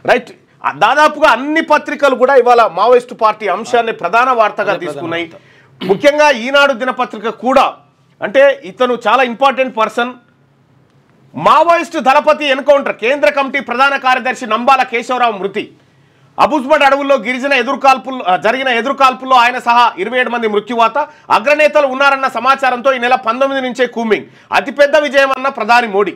Right. దాదాపుగా అన్ని పత్రికలు కూడా ఇవాళ మావోయిస్టు పార్టీ అంశాన్ని ప్రధాన వార్తగా తీసుకున్నాయి. ముఖ్యంగా ఈనాడు దినపత్రిక కూడా, అంటే ఇతను చాలా ఇంపార్టెంట్ పర్సన్, మావోయిస్టు దళపతి ఎన్కౌంటర్, కేంద్ర కమిటీ ప్రధాన కార్యదర్శి నంబాల కేశవరావు మృతి, అబుజ్మడ్ అడవుల్లో గిరిజన జరిగిన ఎదురుకాల్పుల్లో ఆయన సహా 27 మంది మృత్యువాత, అగ్రనేతలు ఉన్నారన్న సమాచారంతో ఈ నెల 19 నుంచే కూంబింగ్. అతిపెద్ద విజయం అన్న ప్రధాని మోడీ.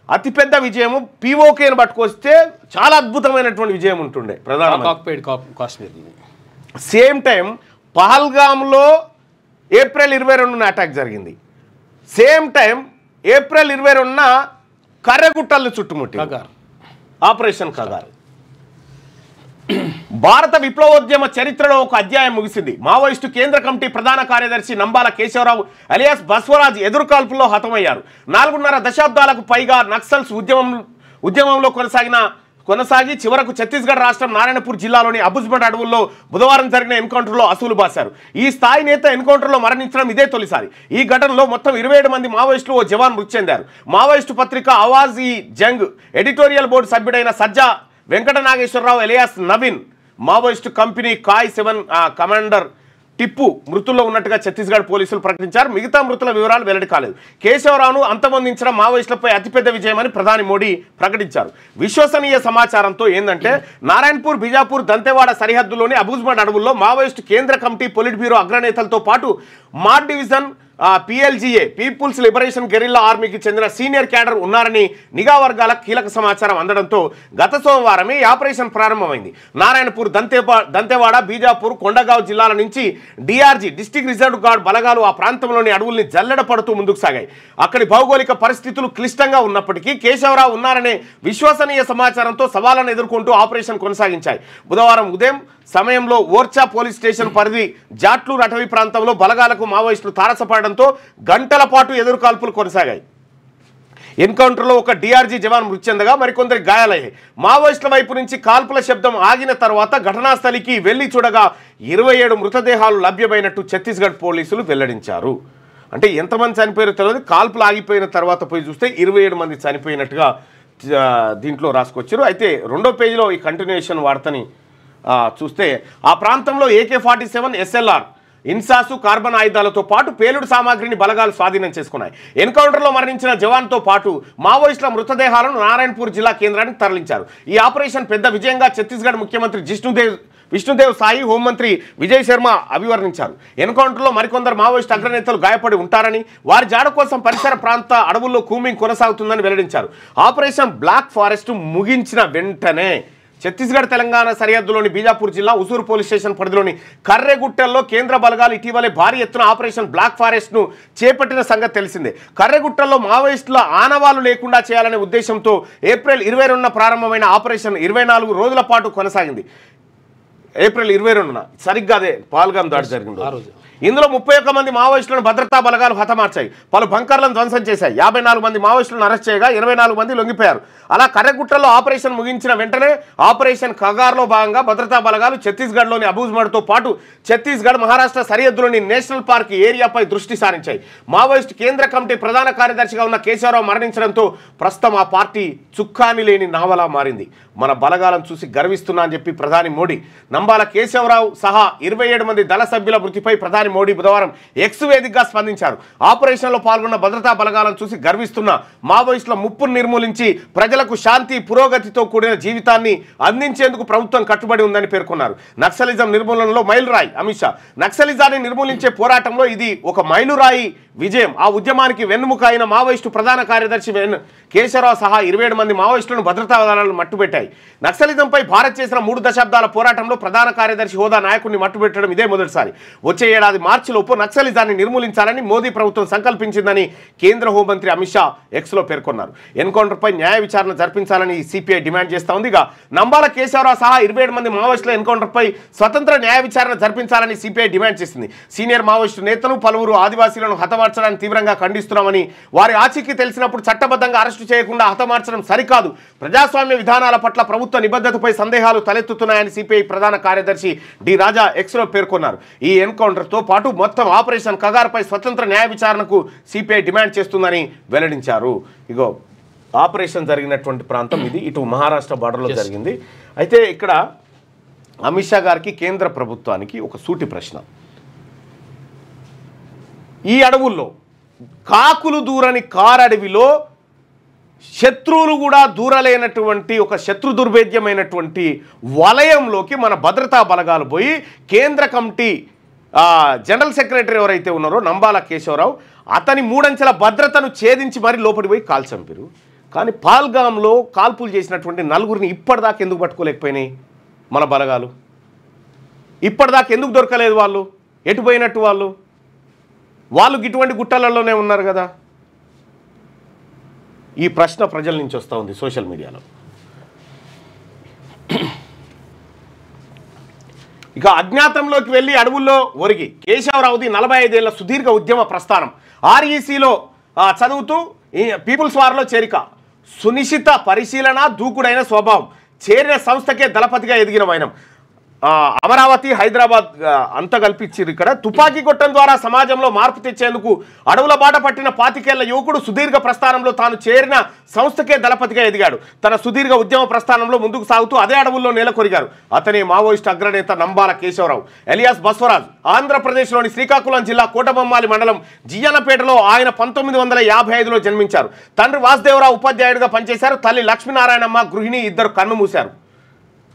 అతిపెద్ద విజయము పీఓకేను పట్టుకొస్తే చాలా అద్భుతమైనటువంటి విజయం ఉంటుండే ప్రధానమంత్రి. సేమ్ టైం పహల్గామ్లో ఏప్రిల్ 22న అటాక్ జరిగింది. సేమ్ టైం ఏప్రిల్ 22న కర్రెగుట్టలను చుట్టుముట్టి ఆపరేషన్ కగార్. భారత విప్లవోద్యమ చరిత్రలో ఒక అధ్యాయం ముగిసింది. మావోయిస్టు కేంద్ర కమిటీ ప్రధాన కార్యదర్శి నంబాల కేశవరావు అలియాస్ బస్వరాజ్ ఎదురుకాల్పుల్లో హతమయ్యారు. 4.5 దశాబ్దాలకు పైగా నక్సల్స్ ఉద్యమంలో కొనసాగి చివరకు ఛత్తీస్గఢ్ రాష్ట్రం నారాయణపూర్ జిల్లాలోని అబుజ్మడ్ అడవుల్లో బుధవారం జరిగిన ఎన్కౌంటర్లో అసూలు బాశారు. ఈ స్థాయి నేత ఎన్కౌంటర్లో మరణించడం ఇదే తొలిసారి. ఈ ఘటనలో మొత్తం 27 మంది మావోయిస్టులు, ఓ జవాన్ మృతి చెందారు. మావోయిస్టు పత్రిక ఆవాజ్ ఈ జంగ్ ఎడిటోరియల్ బోర్డు సభ్యుడైన Sajja Venkata Nageswara Rao alias Naveen, Maoist company కాయ్ 7 కమాండర్ టిప్పు మృతుల్లో ఉన్నట్టుగా ఛత్తీస్గఢ్ పోలీసులు ప్రకటించారు. మిగతా మృతుల వివరాలు వెల్లడి కాలేదు. కేశవరావును అంతమొందించడం మావోయిస్టులపై అతిపెద్ద విజయమని ప్రధాని మోడీ ప్రకటించారు. విశ్వసనీయ సమాచారంతో ఏంటంటే, నారాయణపూర్, బిజాపూర్, దంతెవాడ సరిహద్దులోని అబుజ్మడ్ అడవుల్లో మావోయిస్టు కేంద్ర కమిటీ, పొలిట్ బ్యూరో అగ్రనేతలతో పాటు Maad division PLGA people's liberation guerrilla ఆర్మీకి చెందిన సీనియర్ క్యాడర్ ఉన్నారని నిఘా వర్గాలకు కీలక సమాచారం అందడంతో గత సోమవారమే ఈ ఆపరేషన్ ప్రారంభమైంది. నారాయణపూర్, దంతెవాడ, బీజాపూర్, కొండగావ్ జిల్లాల నుంచి DRG డిస్ట్రిక్ట్ రిజర్వ్ గార్డ్ బలగాలు ఆ ప్రాంతంలోని అడవుల్ని జల్లెడ పడుతూ ముందుకు సాగాయి. అక్కడి భౌగోళిక పరిస్థితులు క్లిష్టంగా ఉన్నప్పటికీ కేశవరావు ఉన్నారనే విశ్వసనీయ సమాచారంతో సవాళ్లను ఎదుర్కొంటూ ఆపరేషన్ కొనసాగించాయి. బుధవారం ఉదయం సమయంలో ఓర్చా పోలీస్ స్టేషన్ పరిధి జాట్లూర్ అటవీ ప్రాంతంలో బలగాలకు మావోయిస్టులు తారసపడడంతో గంటల పాటు ఎదురుకాల్పులు కొనసాగాయి. ఎన్కౌంటర్లో ఒక DRG జవాన్ మృతి చెందగా మరికొందరికి గాయాలయ్యాయి. మావోయిస్టుల వైపు నుంచి కాల్పుల శబ్దం ఆగిన తర్వాత ఘటనా స్థలికి వెళ్లి చూడగా 27 మృతదేహాలు లభ్యమైనట్టు ఛత్తీస్గఢ్ పోలీసులు వెల్లడించారు. అంటే ఎంతమంది చనిపోయారో తెలియదు. కాల్పులు ఆగిపోయిన తర్వాత పోయి చూస్తే 27 మంది చనిపోయినట్టుగా దీంట్లో రాసుకొచ్చారు. అయితే 2వ పేజీలో ఈ కంటిన్యూషన్ వార్తని చూస్తే, ఆ ప్రాంతంలో AK-47 SLR, ఇన్సాసు, కార్బన్ ఆయుధాలతో పాటు పేలుడు సామాగ్రిని బలగాలు స్వాధీనం చేసుకున్నాయి. ఎన్కౌంటర్లో మరణించిన జవాన్తో పాటు మావోయిస్టుల మృతదేహాలను నారాయణపూర్ జిల్లా కేంద్రానికి తరలించారు. ఈ ఆపరేషన్ పెద్ద విజయంగా ఛత్తీస్గఢ్ ముఖ్యమంత్రి విష్ణుదేవ్ సాయి, హోంమంత్రి విజయ్ శర్మ అభివర్ణించారు. ఎన్కౌంటర్లో మరికొందరు మావోయిస్టు అగ్రనేతలు గాయపడి ఉంటారని, వారి జాడ కోసం పరిసర ప్రాంత అడవుల్లో కూంబింగ్ కొనసాగుతుందని వెల్లడించారు. ఆపరేషన్ బ్లాక్ ఫారెస్ట్ ముగించిన వెంటనే ఛత్తీస్గఢ్ తెలంగాణ సరిహద్దులోని బీజాపూర్ జిల్లా ఉసూరు పోలీస్ స్టేషన్ పరిధిలోని కర్రెగుట్టల్లో కేంద్ర బలగాలు ఇటీవలే భారీ ఎత్తున ఆపరేషన్ బ్లాక్ ఫారెస్ట్ను చేపట్టిన సంగతి తెలిసిందే. కర్రెగుట్టల్లో మావోయిస్టుల ఆనవాళ్లు లేకుండా చేయాలనే ఉద్దేశంతో ఏప్రిల్ 22న ప్రారంభమైన ఆపరేషన్ 24 రోజుల పాటు కొనసాగింది. ఏప్రిల్ 22న సరిగ్గా అదే పహల్గామ్ దాడి జరిగింది. ఇందులో 31 మంది మావోయిస్టులను భద్రతా బలగాలు హతమార్చాయి. పలు బంకర్లను ధ్వంసం చేశాయి. 54 మంది మావోయిస్టులను అరెస్ట్ చేయగా 24 మంది లొంగిపోయారు. అలా కర్రెగుట్టలో ఆపరేషన్ ముగించిన వెంటనే ఆపరేషన్ కగార్లో భాగంగా భద్రతా బలగాలు ఛత్తీస్గఢ్లోని అబుజ్మడ్తో పాటు ఛత్తీస్గఢ్, మహారాష్ట్ర సరిహద్దులోని నేషనల్ పార్క్ ఏరియాపై దృష్టి సారించాయి. మావోయిస్టు కేంద్ర కమిటీ ప్రధాన కార్యదర్శిగా ఉన్న కేశవరావు మరణించడంతో ప్రస్తుతం ఆ పార్టీ చుక్కాని లేని నావలా మారింది. మన బలగాలను చూసి గర్విస్తున్నా అని చెప్పి ప్రధాని మోడీ నంబాల కేశవరావు సహా 27 మంది దళ సభ్యుల మృతిపై ప్రధాని మోడీ బుధవారం ఎక్స్ వేదికగా స్పందించారు. ఆపరేషన్లో పాల్గొన్న భద్రతా బలగాలను చూసి గర్విస్తున్న, మావోయిస్టుల ముప్పును నిర్మూలించి ప్రజలకు శాంతి, పురోగతితో కూడిన జీవితాన్ని అందించేందుకు ప్రభుత్వం కట్టుబడి ఉందని పేర్కొన్నారు. నక్సలిజం నిర్మూలనలో మైలురాయి అమిత్ షా. నక్సలిజాన్ని నిర్మూలించే పోరాటంలో ఇది ఒక మైలురాయి విజయం. ఆ ఉద్యమానికి వెన్నుముక అయిన మావోయిస్టు ప్రధాన కార్యదర్శి కేశవరావు సహా 27 మంది మావోయిస్టులను భద్రతా దళాలు మట్టుబెట్టాయి. నక్సలిజంపై భారత్ చేసిన 3 దశాబ్దాల పోరాటంలో ప్రధాన కార్యదర్శి హోదా నాయకుడిని మట్టుబెట్టడం ఇదే మొదటిసారి. వచ్చే ఏడాది మార్చిలోపు నక్సలిజాన్ని నిర్మూలించాలని మోదీ ప్రభుత్వం సంకల్పించిందని కేంద్ర హోంమంత్రి అమిత్ షా ఎక్స్లో పేర్కొన్నారు. ఎన్కౌంటర్పై న్యాయ విచారణ జరిపించాలని సిపిఐ డిమాండ్ చేస్తూ ఉంది. ఇక నంబాల కేశవరావు సహా 27 మంది మావోయిస్టుల ఎన్కౌంటర్పై స్వతంత్ర న్యాయ విచారణ జరిపించాలని సిపిఐ డిమాండ్ చేసింది. సీనియర్ మావోయిస్టు నేతలు పలువురు ఆదివాసీలను హతమార్చడాన్ని తీవ్రంగా ఖండిస్తున్నామని, వారి ఆచూకీ తెలిసినప్పుడు చట్టబద్ధంగా అరెస్టు చేయకుండా హతమార్చడం సరికాదు, ప్రజాస్వామ్య విధానాల పట్ల ప్రభుత్వ నిబద్ధతపై సందేహాలు తలెత్తుతున్నాయని సిపిఐ ప్రధాన కార్యదర్శి డి రాజా ఎక్స్లో పేర్కొన్నారు. ఈ ఎన్కౌంటర్తో పాటు మొత్తం ఆపరేషన్ కగార్పై స్వతంత్ర న్యాయ విచారణకు సిపిఐ డిమాండ్ చేస్తుందని వెల్లడించారు. ఇగో ఆపరేషన్ జరిగినటువంటి ప్రాంతం ఇది. ఇటు మహారాష్ట్ర బార్డర్లో జరిగింది. అయితే ఇక్కడ అమిత్ షా గారికి కేంద్ర ప్రభుత్వానికి ఒక సూటి ప్రశ్న. ఈ అడవుల్లో కాకులు దూరని కారడవిలో శత్రువులు కూడా దూరలేనటువంటి ఒక శత్రు దుర్భేద్యమైనటువంటి వలయంలోకి మన భద్రతా బలగాలు పోయి కేంద్ర కమిటీ జనరల్ సెక్రటరీ ఎవరైతే ఉన్నారో నంబాల కేశవరావు అతని 3 అంచెల భద్రతను ఛేదించి మరి లోపలికి పోయి కాల్ చంపారు. కానీ పాల్గాంలో కాల్పులు చేసినటువంటి 4గురిని ఇప్పటిదాకా ఎందుకు పట్టుకోలేకపోయినాయి మన బలగాలు? ఇప్పటిదాకా ఎందుకు దొరకలేదు? వాళ్ళు ఎటు పోయినట్టు? వాళ్ళు ఇటువంటి గుట్టలలోనే ఉన్నారు కదా. ఈ ప్రశ్న ప్రజల నుంచి వస్తూ ఉంది సోషల్ మీడియాలో. ఇక అజ్ఞాతంలోకి వెళ్ళి అడవుల్లో ఒరిగి కేశవరావుది 45 ఏళ్ల సుదీర్ఘ ఉద్యమ ప్రస్థానం. ఆర్ఈసీలో చదువుతూ పీపుల్స్ వార్లో చేరిక, సునిశ్చిత పరిశీలన, దూకుడైన స్వభావం, చేరిన సంస్థకే దళపతిగా ఎదిగిన వైనం. అమరావతి, హైదరాబాద్ అంతా కల్పించారు. ఇక్కడ తుపాకీ కొట్టం ద్వారా సమాజంలో మార్పు తెచ్చేందుకు అడవుల బాట పట్టిన 25 ఏళ్ల యువకుడు సుదీర్ఘ ప్రస్థానంలో తాను చేరిన సంస్థకే దళపతిగా ఎదిగాడు. తన సుదీర్ఘ ఉద్యమ ప్రస్థానంలో ముందుకు సాగుతూ అదే అడవుల్లో నెలకొరిగారు. అతని మావోయిస్టు అగ్రనేత నంబాల కేశవరావు ఎలియాస్ బస్వరాజ్. ఆంధ్రప్రదేశ్లోని శ్రీకాకుళం జిల్లా కోటబొమ్మాలి మండలం జియ్యనపేటలో ఆయన 1955లో జన్మించారు. తండ్రి వాసుదేవరావు ఉపాధ్యాయుడిగా పనిచేశారు. తల్లి లక్ష్మీనారాయణమ్మ గృహిణి.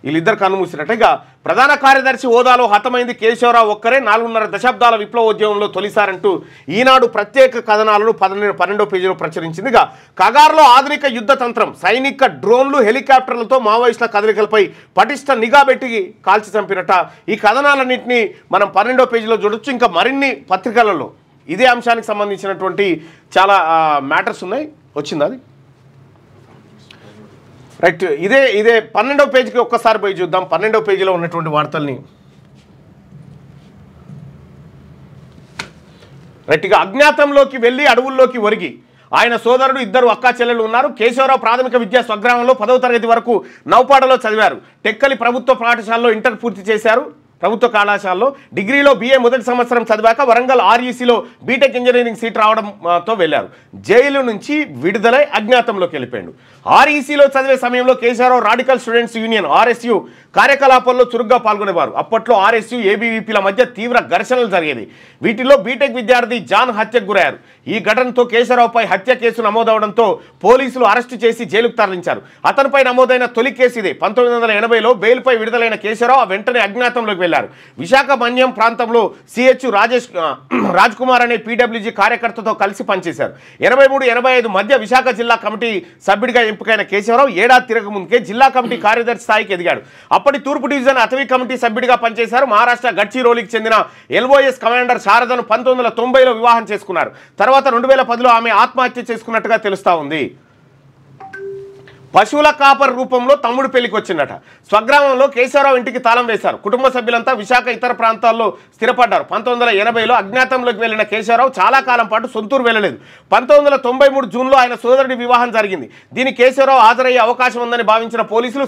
వీళ్ళిద్దరు కన్ను మూసినట్టు. ఇక ప్రధాన కార్యదర్శి హోదాలో హతమైంది కేశవరావు ఒక్కరే. 4.5 దశాబ్దాల విప్లవోద్యమంలో తొలిసారంటూ ఈనాడు ప్రత్యేక కథనాలను 12వ పేజీలో ప్రచురించింది. ఇక కగార్లో ఆధునిక యుద్ధ తంత్రం, సైనిక డ్రోన్లు, హెలికాప్టర్లతో మావోయిస్టుల కదలికలపై పటిష్ట నిఘా పెట్టి కాల్చి చంపినట్ట. ఈ కథనాలన్నింటినీ మనం 12వ పేజీలో చూడొచ్చు. ఇంకా మరిన్ని పత్రికలలో ఇదే అంశానికి సంబంధించినటువంటి చాలా మ్యాటర్స్ ఉన్నాయి. వచ్చింది అది రైట్. ఇదే 12వ పేజీకి ఒక్కసారి పోయి చూద్దాం. 12వ పేజీలో ఉన్నటువంటి వార్తల్ని రైట్. ఇక అజ్ఞాతంలోకి వెళ్ళి అడవుల్లోకి ఒరిగి ఆయన సోదరుడు, 2 అక్కా చెల్లెలు ఉన్నారు. కేశవరావు ప్రాథమిక విద్యా స్వగ్రామంలో 10వ తరగతి వరకు నౌపాడలో చదివారు. టెక్కలి ప్రభుత్వ పాఠశాలలో ఇంటర్ పూర్తి చేశారు. ప్రభుత్వ కళాశాలలో డిగ్రీలో BA మొదటి సంవత్సరం చదివాక వరంగల్ RECలో బీటెక్ ఇంజనీరింగ్ సీట్ రావడంతో వెళ్ళారు. జైలు నుంచి విడుదలై అజ్ఞాతంలోకి వెళ్ళిపోయాడు. RECలో చదివే సమయంలో Keshava Rao radical students union RSU కార్యకలాపాల్లో చురుగ్గా పాల్గొనేవారు. అప్పట్లో RSU ABVPల మధ్య తీవ్ర ఘర్షణలు జరిగేది. వీటిలో బీటెక్ విద్యార్థి జాన్ హత్యకు గురయ్యారు. ఈ ఘటనతో కేశవరావుపై హత్య కేసు నమోదవడంతో పోలీసులు అరెస్టు చేసి జైలుకు తరలించారు. అతనిపై నమోదైన తొలి కేసు ఇదే. 1980లో బెయిల్పై విడుదలైన కేశవరావు వెంటనే అజ్ఞాతంలోకి వెళ్లారు. విశాఖ మన్యం ప్రాంతంలో CH రాజ్ కుమార్ అనే PWG కార్యకర్తతో కలిసి పనిచేశారు. 83-85 మధ్య విశాఖ జిల్లా కమిటీ సభ్యుడిగా ఎంపికైన కేశవరావు ఏడాది తిరగముందుకే జిల్లా కమిటీ కార్యదర్శి స్థాయికి ఎదిగాడు. అప్పటి తూర్పు డివిజన్ అటవీ కమిటీ సభ్యుడిగా పనిచేశారు. మహారాష్ట్ర గడ్చిరోలికి చెందిన LOS కమాండర్ శారదను 1990లో వివాహం చేసుకున్నారు. తర్వాత 2010లో ఆమె ఆత్మహత్య చేసుకున్నట్టుగా తెలుస్తా ఉంది. పశువుల కాపర్ రూపంలో తమ్ముడు పెళ్లికి వచ్చిందట. స్వగ్రామంలో కేశవరావు ఇంటికి తాళం వేశారు. కుటుంబ సభ్యులంతా విశాఖ ఇతర ప్రాంతాల్లో స్థిరపడ్డారు. 1980లో అజ్ఞాతంలోకి వెళ్లిన కేశవరావు చాలా కాలం పాటు సొంతూరు వెళ్ళలేదు. 1993 జూన్లో ఆయన సోదరుడి వివాహం జరిగింది. దీనికి కేశవరావు హాజరయ్యే అవకాశం ఉందని భావించిన పోలీసులు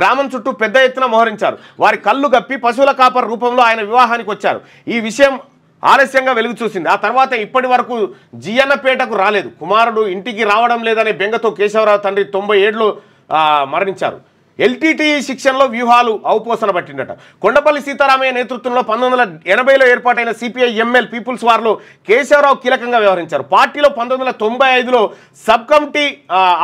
గ్రామం చుట్టూ పెద్ద ఎత్తున మోహరించారు. వారి కళ్ళు గప్పి పశువుల కాపర్ రూపంలో ఆయన వివాహానికి వచ్చారు. ఈ విషయం ఆలస్యంగా వెలుగు చూసింది. ఆ తర్వాత ఇప్పటి వరకు జియ్యన్నపేటకు రాలేదు. కుమారుడు ఇంటికి రావడం లేదనే బెంగతో కేశవరావు తండ్రి 97లో మరణించారు. LTTE శిక్షణలో వ్యూహాలు అవపోసన పట్టిందట. కొండపల్లి సీతారామయ్య నేతృత్వంలో 1980లో ఏర్పాటైన CPI-ML పీపుల్స్ వార్లో కేశవరావు కీలకంగా వ్యవహరించారు. పార్టీలో 1995లో సబ్ కమిటీ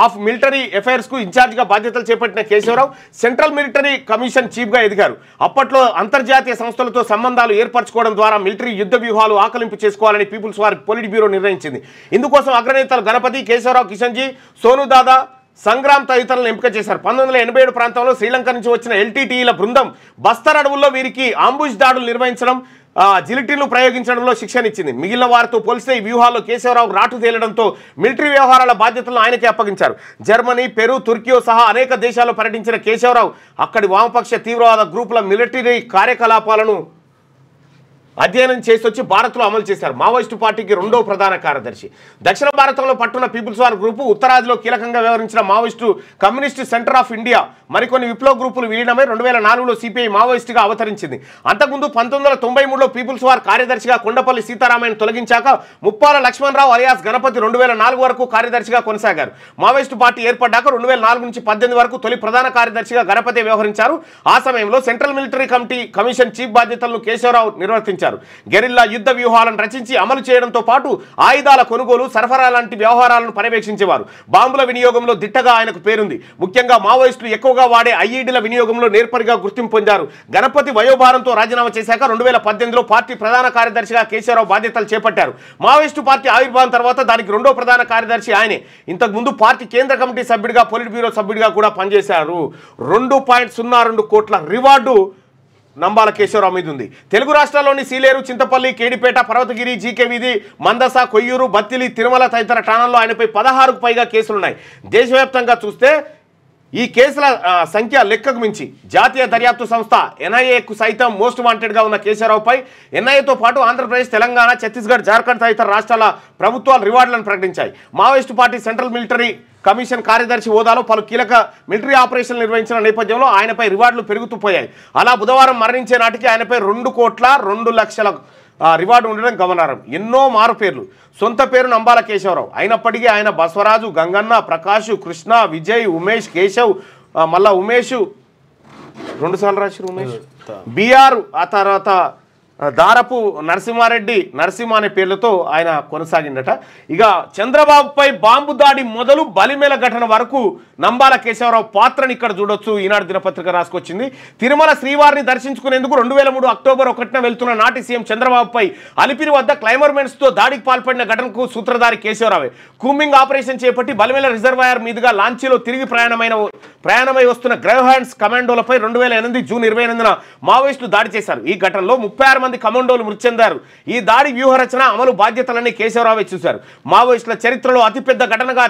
ఆఫ్ మిలిటరీ అఫైర్స్కు ఇన్ఛార్జిగా బాధ్యతలు చేపట్టిన కేశవరావు సెంట్రల్ మిలిటరీ కమిషన్ చీఫ్గా ఎదిగారు. అప్పట్లో అంతర్జాతీయ సంస్థలతో సంబంధాలు ఏర్పరచుకోవడం ద్వారా మిలిటరీ యుద్ధ వ్యూహాలు ఆకలింపు చేసుకోవాలని పీపుల్స్ వార్ పొలిట్ బ్యూరో నిర్ణయించింది. ఇందుకోసం అగ్రనేతలు గణపతి, కేశవరావు, కిషన్జీ, సోనుదాదా, సంగ్రామ్ తదితరులను ఎంపిక చేశారు. 1987 ప్రాంతంలో శ్రీలంక నుంచి వచ్చిన LTTEల బృందం బస్తర్ అడవుల్లో వీరికి ఆంబుష్ దాడులు నిర్వహించడం, జిలిటిన్లు ప్రయోగించడంలో శిక్షణ ఇచ్చింది. మిగిలిన వారితో పోలిస్తే ఈ వ్యూహాల్లో కేశవరావు రాటు తేలడంతో మిలిటరీ వ్యవహారాల బాధ్యతలను ఆయనకే అప్పగించారు. జర్మనీ, పెరు, తుర్కీ సహా అనేక దేశాల్లో పర్యటించిన కేశవరావు అక్కడి వామపక్ష తీవ్రవాద గ్రూపుల మిలిటరీ కార్యకలాపాలను అధ్యయనం చేసి వచ్చి భారత్లో అమలు చేశారు. మావోయిస్టు పార్టీకి రెండో ప్రధాన కార్యదర్శి. దక్షిణ భారతంలో పట్టున్న పీపుల్స్ వార్ గ్రూపు ఉత్తరాదిలో కీలకంగా వ్యవహరించిన Maoist communist centre of India మరికొన్ని విప్లవ గ్రూపులు విలీనమై 2004లో సిపిఐ మావోయిస్టుగా అవతరించింది. అంతకుముందు 1993లో పీపుల్స్ వార్ కార్యదర్శిగా కొండపల్లి సీతారామయ్యను తొలగించాక ముప్పాల లక్ష్మణరావు అలియాస్ గణపతి 2004 వరకు కార్యదర్శిగా కొనసాగారు. మావోయిస్టు పార్టీ ఏర్పడ్డాక 2004 నుంచి 18 వరకు తొలి ప్రధాన కార్యదర్శిగా గణపతి వ్యవహరించారు. ఆ సమయంలో సెంట్రల్ మిలిటరీ కమిషన్ చీఫ్ బాధ్యతలను కేశవరావు నిర్వర్తించారు. గెరిల్లా యుద్ధ వ్యూహాలను రచించి అమలు చేయడంతో పాటు ఆయుధాల కొనుగోలు, సరఫరా లాంటి వ్యవహారాలను పర్యవేక్షించేవారు. బాంబుల వినియోగంలో దిట్టగా ఆయనకు పేరుంది. ముఖ్యంగా మావోయిస్టులు ఎక్కువగా వాడే ఐఈడీల వినియోగంలో నేర్పరిగా గుర్తింపు పొందారు. గణపతి వయోభారంతో రాజీనామా చేశాక 2018లో పార్టీ ప్రధాన కార్యదర్శిగా కేశవరావు బాధ్యతలు చేపట్టారు. మావోయిస్టు పార్టీ ఆవిర్భావం తర్వాత దానికి రెండో ప్రధాన కార్యదర్శి ఆయనే. ఇంతకుముందు పార్టీ కేంద్ర కమిటీ సభ్యుడిగా, పొలిట్ బ్యూరో సభ్యుడిగా కూడా పనిచేశారు. 2.02 కోట్ల రివార్డు నంబాల కేశవరావు మీద ఉంది. తెలుగు రాష్ట్రాల్లోని సీలేరు, చింతపల్లి, కేడిపేట, పర్వతగిరి, జీకే వీధి, మందస, కొయ్యూరు, బత్తిలి, తిరుమల తదితర ఠాణాల్లో ఆయనపై 16కు పైగా కేసులున్నాయి. దేశవ్యాప్తంగా చూస్తే ఈ కేసుల సంఖ్య లెక్కకు మించి జాతీయ దర్యాప్తు సంస్థ ఎన్ఐఏకు సైతం మోస్ట్ వాంటెడ్గా ఉన్న కేశవరావుపై ఎన్ఐఏతో పాటు ఆంధ్రప్రదేశ్, తెలంగాణ, ఛత్తీస్గఢ్, జార్ఖండ్ తదితర రాష్ట్రాల ప్రభుత్వాలు రివార్డులను ప్రకటించాయి. Maoist party central military commission కార్యదర్శి హోదాలో పలు కీలక మిలిటరీ ఆపరేషన్లు నిర్వహించిన నేపథ్యంలో ఆయనపై రివార్డులు పెరుగుతూ పోయాయి. అలా బుధవారం మరణించే నాటికి ఆయనపై 2,02,00,000 రివార్డు ఉండడం గమనార్హం. ఎన్నో మారు పేర్లు. సొంత పేరు నంబాల కేశవరావు అయినప్పటికీ ఆయన బసవరాజు, గంగన్న, ప్రకాష్, కృష్ణ, విజయ్, ఉమేష్, కేశవ్, మళ్ళా ఉమేష్ 2 సార్లు రాశారు, ఉమేష్, బిఆర్, ఆ తర్వాత దారపు నరసింహారెడ్డి, నరసింహ అనే పేర్లతో ఆయన కొనసాగిందట. ఇక చంద్రబాబుపై బాంబు దాడి మొదలు బలిమేల ఘటన వరకు నంబాల కేశవరావు పాత్రని ఇక్కడ చూడొచ్చు. ఈనాడు దినపత్రిక రాసుకొచ్చింది. తిరుమల శ్రీవారిని దర్శించుకునేందుకు 2003 అక్టోబర్ 1న వెళ్తున్న నాటి సీఎం చంద్రబాబుపై అలిపిరి వద్ద క్లైమర్మెన్స్తో దాడికి పాల్పడిన ఘటనకు సూత్రధారి కేశవరావే. కూంబింగ్ ఆపరేషన్ చేపట్టి బలిమేల రిజర్వాయర్ మీదుగా లాంచీలో తిరిగి ప్రయాణమై వస్తున్న గ్రైవ్ హ్యాండ్స్ కమాండోలపై 2008 జూన్ 28న మావోయిస్టులు దాడి చేశారు. ఈ ఘటనలో 36 మంది కమాండోలు మృతి చెందారు. ఈ దాడి వ్యూహరచన, అమలు బాధ్యతలన్నీ కేశవరావే చూశారు. మావోయిస్టుల చరిత్రలో అతిపెద్ద ఘటనగా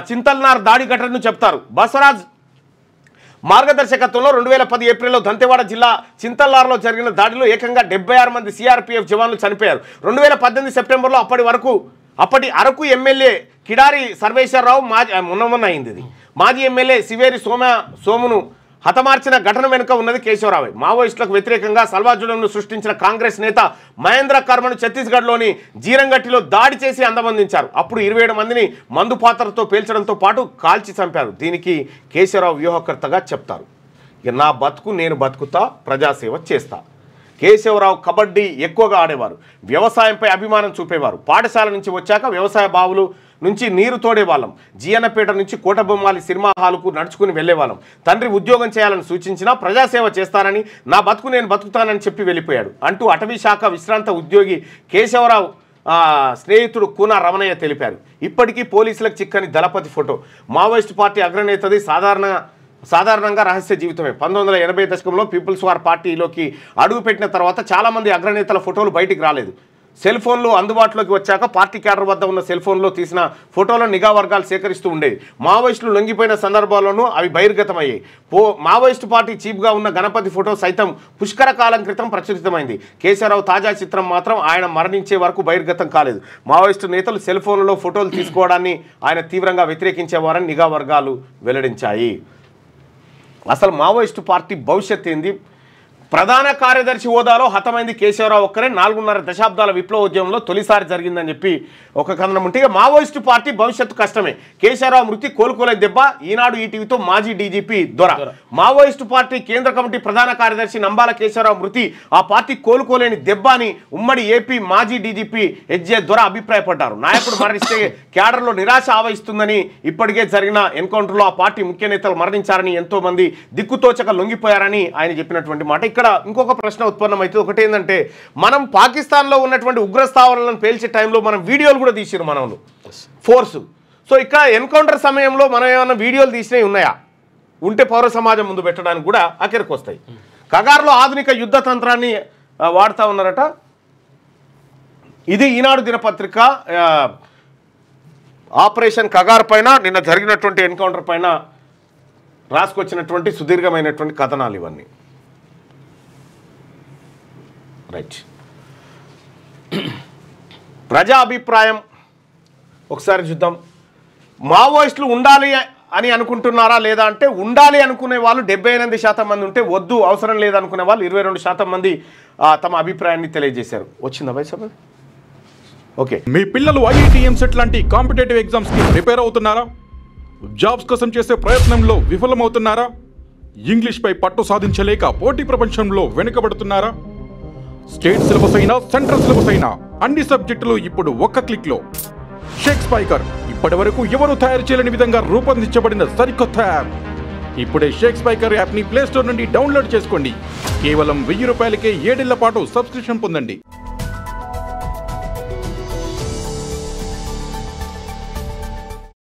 చింతల్నార్ దాడి ఘటనను చెప్తారు. బసవరాజ్ మార్గదర్శకత్వంలో 2010 ఏప్రిల్లో దంతెవాడ జిల్లా చింతల్నార్లో జరిగిన దాడిలో ఏకంగా 76 మంది సిఆర్పిఎఫ్ జవాన్లు చనిపోయారు. 2018 సెప్టెంబర్లో అప్పటి అరకు ఎమ్మెల్యే కిడారి సర్వేశ్వరరావు మొన్న అయింది. ఇది మాజీ ఎమ్మెల్యే సివేరి సోమును హతమార్చిన ఘటన వెనుక ఉన్నది కేశవరావే. మావోయిస్టులకు వ్యతిరేకంగా సల్వాజుడంను సృష్టించిన కాంగ్రెస్ నేత మహేంద్ర కర్మను ఛత్తీస్గఢ్లోని జీరంగట్టిలో దాడి చేసి అందమందించారు. అప్పుడు 27 మందిని మందు పాత్రతో పేల్చడంతో పాటు కాల్చి చంపారు. దీనికి కేశవరావు వ్యూహకర్తగా చెప్తారు. ఇక నా బతుకు నేను బతుకుతా, ప్రజాసేవ చేస్తా. కేశవరావు కబడ్డీ ఎక్కువగా ఆడేవారు. వ్యవసాయంపై అభిమానం చూపేవారు. పాఠశాల నుంచి వచ్చాక వ్యవసాయ బావులు నుంచి నీరు తోడేవాళ్ళం. జీయన్నపేట నుంచి కోటబొమ్మాలి సినిమా హాలుకు నడుచుకుని వెళ్ళేవాళ్ళం. తండ్రి ఉద్యోగం చేయాలని సూచించినా ప్రజాసేవ చేస్తానని, నా బతుకు నేను బతుకుతానని చెప్పి వెళ్ళిపోయాడు అంటూ అటవీ శాఖ విశ్రాంత ఉద్యోగి కేశవరావు స్నేహితుడు కూన రమణయ్య తెలిపారు. ఇప్పటికీ పోలీసులకు చిక్కని దళపతి ఫోటో. మావోయిస్టు పార్టీ అగ్రనేతది సాధారణంగా రహస్య జీవితమే. 1980 దశకంలో పీపుల్స్ వార్ పార్టీలోకి అడుగుపెట్టిన తర్వాత చాలామంది అగ్రనేతల ఫోటోలు బయటికి రాలేదు. సెల్ ఫోన్లు అందుబాటులోకి వచ్చాక పార్టీ క్యాడర్ వద్ద ఉన్న సెల్ ఫోన్లో తీసిన ఫోటోలను నిఘా వర్గాలు సేకరిస్తూ ఉండేవి. మావోయిస్టులు లొంగిపోయిన సందర్భాల్లోనూ అవి బహిర్గతమయ్యాయి. మావోయిస్టు పార్టీ చీఫ్గా ఉన్న గణపతి ఫోటో సైతం పుష్కర కాలం క్రితం ప్రచురితమైంది. కేశవరావు తాజా చిత్రం మాత్రం ఆయన మరణించే వరకు బహిర్గతం కాలేదు. మావోయిస్టు నేతలు సెల్ ఫోన్లలో ఫోటోలు తీసుకోవడాన్ని ఆయన తీవ్రంగా వ్యతిరేకించేవారని నిఘా వర్గాలు వెల్లడించాయి. అసలు మావోయిస్టు పార్టీ భవిష్యత్ ఏంది? ప్రధాన కార్యదర్శి హోదాలో హతమైంది కేశవరావు ఒక్కరే. 4.5 దశాబ్దాల విప్లవోద్యమంలో తొలిసారి జరిగిందని చెప్పి ఒక కథనం ఉంటే, మావోయిస్టు పార్టీ భవిష్యత్తు కష్టమే. కేశవరావు మృతి కోలుకోలే దెబ్బ. ఈనాడు ఈటీవీతో మాజీ డీజీపీ దొర. మావోయిస్టు పార్టీ కేంద్ర కమిటీ ప్రధాన కార్యదర్శి నంబాల కేశవరావు మృతి ఆ పార్టీ కోలుకోలేని దెబ్బ అని ఉమ్మడి ఏపీ మాజీ డీజీపీ హెచ్జే దొర అభిప్రాయపడ్డారు. నాయకుడు మరణిస్తే క్యాడర్లో నిరాశ ఆవహిస్తుందని, ఇప్పటికే జరిగిన ఎన్కౌంటర్లో ఆ పార్టీ ముఖ్య నేతలు మరణించారని, ఎంతో మంది దిక్కుతోచక లొంగిపోయారని ఆయన చెప్పినటువంటి మాట. ఇక్కడ ఇంకొక ప్రశ్న ఉత్పన్నమైతే, ఒకటి ఏంటంటే, మనం పాకిస్తాన్లో ఉన్నటువంటి ఉగ్రస్థావరాలను పేల్చే టైంలో మనం వీడియోలు కూడా తీసిరు మనలో ఫోర్సు. సో ఇక్కడ ఎన్కౌంటర్ సమయంలో మనం ఏమైనా వీడియోలు తీసినవి ఉన్నాయా? ఉంటే పౌర సమాజం ముందు పెట్టడానికి కూడా అక్కడికి వస్తాయి. కగార్లో ఆధునిక యుద్ధ తంత్రాన్ని వాడుతూ ఉన్నారట. ఇది ఈనాడు దినపత్రిక ఆపరేషన్ కగార్ పైన నిన్న జరిగినటువంటి ఎన్కౌంటర్ పైన రాసుకొచ్చినటువంటి సుదీర్ఘమైనటువంటి కథనాలు ఇవన్నీ. రైట్. ప్రజా అభిప్రాయం ఒకసారి చూద్దాం. మావోయిస్టులు ఉండాలి అని అనుకుంటున్నారా లేదా అంటే, ఉండాలి అనుకునే వాళ్ళు 78% మంది ఉంటే, వద్దు అవసరం లేదనుకునే వాళ్ళు 22% మంది తమ అభిప్రాయాన్ని తెలియజేశారు. వచ్చిందా భయ్ సభ? ఓకే. మీ పిల్లలు IIT సెట్ లాంటి కాంపిటేటివ్ ఎగ్జామ్స్కి ప్రిపేర్ అవుతున్నారా? జాబ్స్ కోసం చేసే ప్రయత్నంలో విఫలమవుతున్నారా? ఇంగ్లీష్పై పట్టు సాధించలేక పోటీ ప్రపంచంలో వెనుకబడుతున్నారా? స్టేట్ సిలబస్ అయినా సెంట్రల్ సిలబస్ అయినా అన్ని సబ్జెక్టులు ఇప్పుడు ఒక్క క్లిక్లో. షేక్ స్పైకర్ ఇప్పటి వరకు ఎవరు తయారు చేయలేని విధంగా రూపొందించబడిన సరికొత్త యాప్. ఇప్పుడే షేక్ స్పైకర్ యాప్ని ప్లేస్టోర్ నుండి డౌన్లోడ్ చేసుకోండి. కేవలం 1000 రూపాయలకే 7 ఏళ్ల పాటు సబ్స్క్రిప్షన్ పొందండి.